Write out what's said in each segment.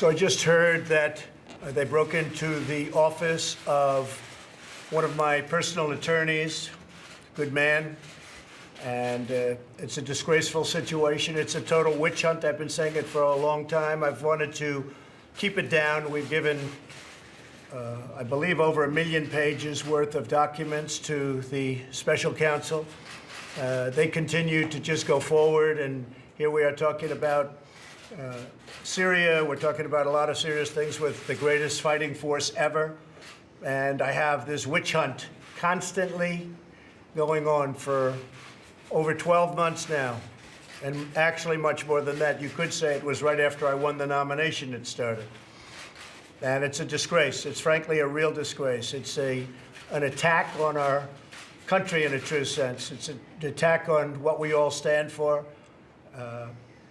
So I just heard that they broke into the office of one of my personal attorneys, good man, and it's a disgraceful situation. It's a total witch hunt. I've been saying it for a long time. I've wanted to keep it down. We've given, I believe, over 1 million pages worth of documents to the special counsel. They continue to just go forward, and here we are talking about Syria. We're talking about a lot of serious things with the greatest fighting force ever. And I have this witch hunt constantly going on for over 12 months now. And actually much more than that. You could say it was right after I won the nomination it started. And it's a disgrace. It's frankly a real disgrace. It's an attack on our country in a true sense. It's an attack on what we all stand for.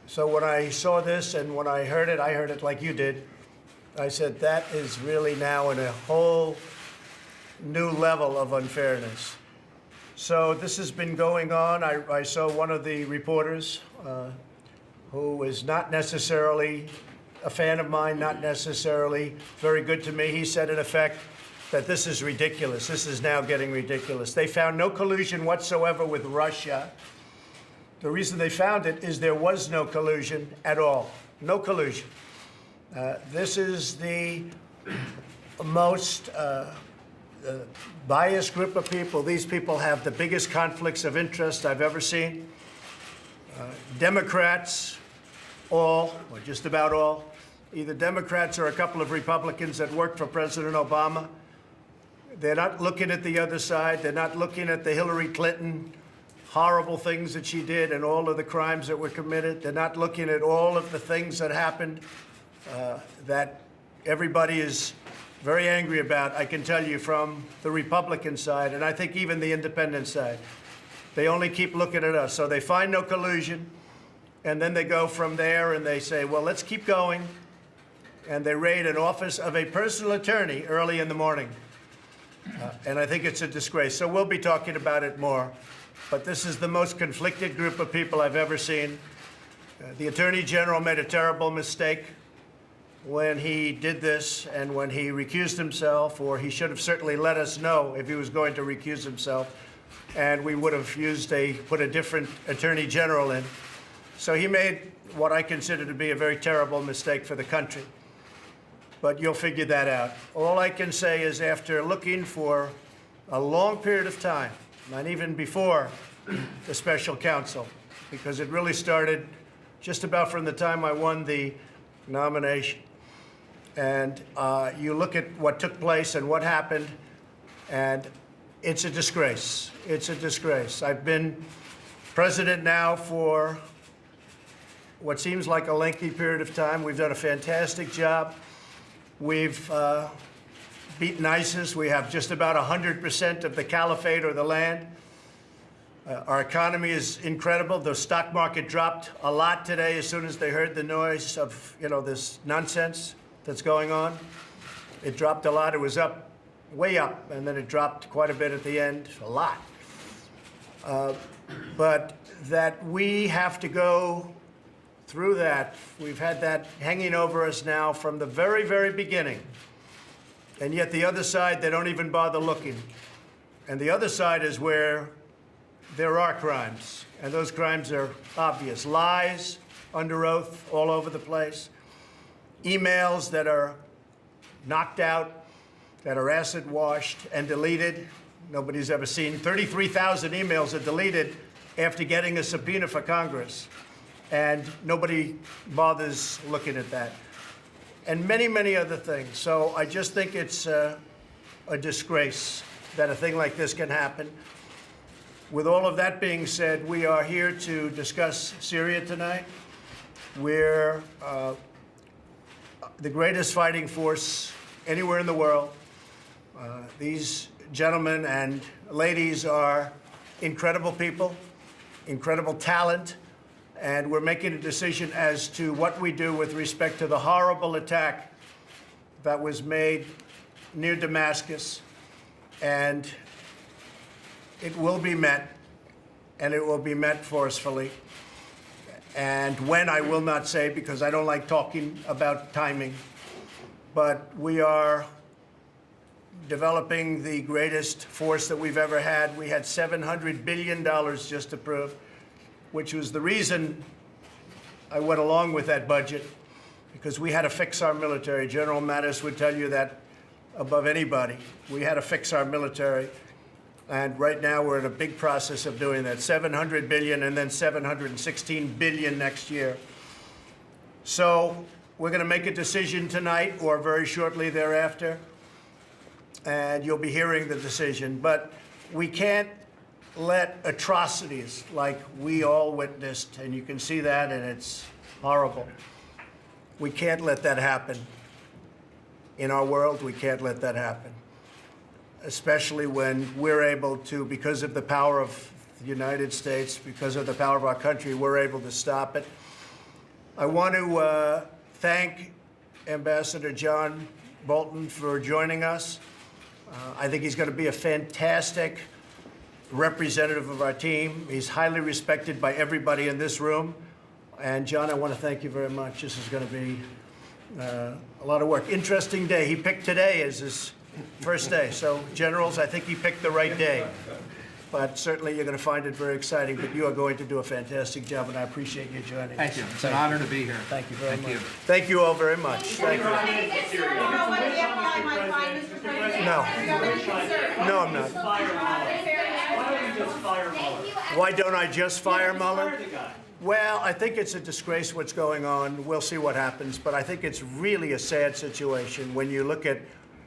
So when I saw this and when I heard it like you did. I said, that is really now in a whole new level of unfairness. So this has been going on. I saw one of the reporters who is not necessarily a fan of mine, not necessarily very good to me. He said, in effect, that this is ridiculous. This is now getting ridiculous. They found no collusion whatsoever with Russia. The reason they found it is there was no collusion at all. No collusion. This is the most biased group of people. These people have the biggest conflicts of interest I've ever seen. Democrats, all, or just about all, either Democrats or a couple of Republicans that worked for President Obama. They're not looking at the other side. They're not looking at the Hillary Clinton horrible things that she did and all of the crimes that were committed. They're not looking at all of the things that happened that everybody is very angry about, I can tell you, from the Republican side, and I think even the independent side. They only keep looking at us. So they find no collusion, and then they go from there and they say, well, let's keep going. And they raid an office of a personal attorney early in the morning. And I think it's a disgrace. So we'll be talking about it more. But this is the most conflicted group of people I've ever seen. The Attorney General made a terrible mistake when he did this and when he recused himself, or he should have certainly let us know if he was going to recuse himself, and we would have put a different Attorney General in. So he made what I consider to be a very terrible mistake for the country. But you'll figure that out. All I can say is, after looking for a long period of time, not even before the special counsel, because it really started just about from the time I won the nomination. And you look at what took place and what happened, and it's a disgrace. It's a disgrace. I've been president now for what seems like a lengthy period of time. We've done a fantastic job. We've beaten ISIS. We have just about 100% of the caliphate or the land. Our economy is incredible. The stock market dropped a lot today as soon as they heard the noise of, this nonsense that's going on. It dropped a lot. It was up, way up, and then it dropped quite a bit at the end, a lot. But that we have to go through that. We've had that hanging over us now from the very, very beginning. And yet the other side, they don't even bother looking. And the other side is where there are crimes. And those crimes are obvious. Lies under oath all over the place. Emails that are knocked out, that are acid washed and deleted. Nobody's ever seen. 33,000 emails are deleted after getting a subpoena for Congress. And nobody bothers looking at that. And many, many other things. So I just think it's a disgrace that a thing like this can happen. With all of that being said, we are here to discuss Syria tonight. We're the greatest fighting force anywhere in the world. These gentlemen and ladies are incredible people, incredible talent. And we're making a decision as to what we do with respect to the horrible attack that was made near Damascus. And it will be met, and it will be met forcefully. And when, I will not say, because I don't like talking about timing. But we are developing the greatest force that we've ever had. We had $700 billion just approved, which was the reason I went along with that budget, because we had to fix our military. General Mattis would tell you that above anybody. We had to fix our military. And right now we're in a big process of doing that. $700 billion and then $716 billion next year. So we're going to make a decision tonight or very shortly thereafter. And you'll be hearing the decision. But we can't let atrocities like we all witnessed, and you can see that, and it's horrible. We can't let that happen. In our world, we can't let that happen. Especially when we're able to, because of the power of the United States, because of the power of our country, we're able to stop it. I want to thank Ambassador John Bolton for joining us. I think he's going to be a fantastic representative of our team. He's highly respected by everybody in this room. And John, I want to thank you very much. This is going to be a lot of work. Interesting day. He picked today as his first day. So, generals, I think he picked the right day. But certainly you're going to find it very exciting. But you are going to do a fantastic job, and I appreciate you joining us. Thank you. It's an honor to be here. Thank you very much. you. Thank you all very much. Thank you. No. No, I'm not. Why don't I just fire Mueller? Well, I think it's a disgrace what's going on. We'll see what happens. But I think it's really a sad situation when you look at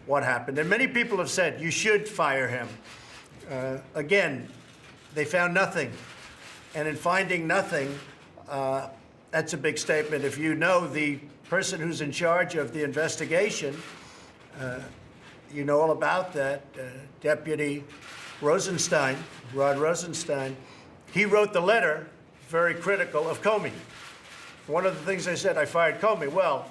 what happened. And many people have said you should fire him. Again, they found nothing. And in finding nothing, that's a big statement. If you know the person who's in charge of the investigation, you know all about that, Deputy Rosenstein, Rod Rosenstein. He wrote the letter very critical of Comey. One of the things I said, I fired Comey. Well,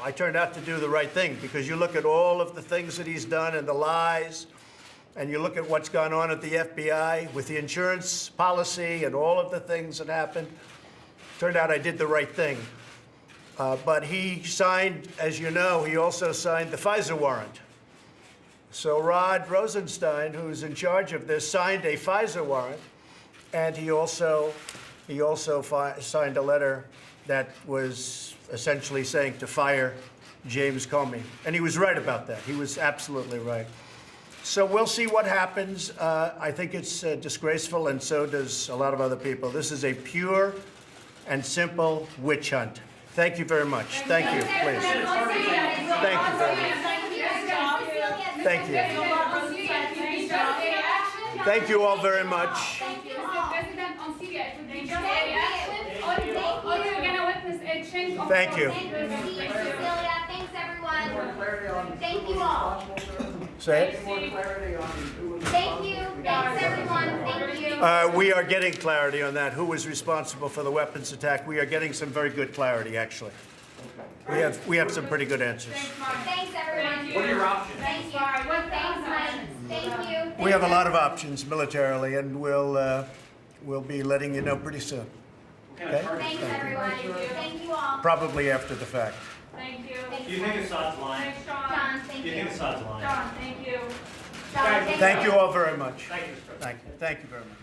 I turned out to do the right thing, because you look at all of the things that he's done and the lies, and you look at what's gone on at the FBI with the insurance policy and all of the things that happened. Turned out I did the right thing. But he signed, as you know, he also signed the FISA warrant. So Rod Rosenstein, who's in charge of this, signed a FISA warrant, and he also signed a letter that was essentially saying to fire James Comey. And he was right about that. He was absolutely right. So we'll see what happens. I think it's disgraceful, and so does a lot of other people. This is a pure and simple witch hunt. Thank you very much. Thank you, please. Thank you very much. Thank you. Thank you all very much. Thank you. Thanks, everyone. Thank you all. Say it. Thank you. Thanks, everyone. Thank you. We are getting clarity on that. Who was responsible for the weapons attack? We are getting some very good clarity, actually. We have some pretty good answers. Thanks, everyone. What are your options? Thank you. Thanks, Mike. Thank you. We have a lot of options militarily, and we'll be letting you know pretty soon. Okay? Thanks, everyone. Thank you all. Probably after the fact. Thank you. Thanks, Do you think Mike. Assad's lying? Thanks, John. John, thank Do you you. think Assad's lying? John, thank you. John, Thank you all very much. Thank you. Thank you. Thank you very much.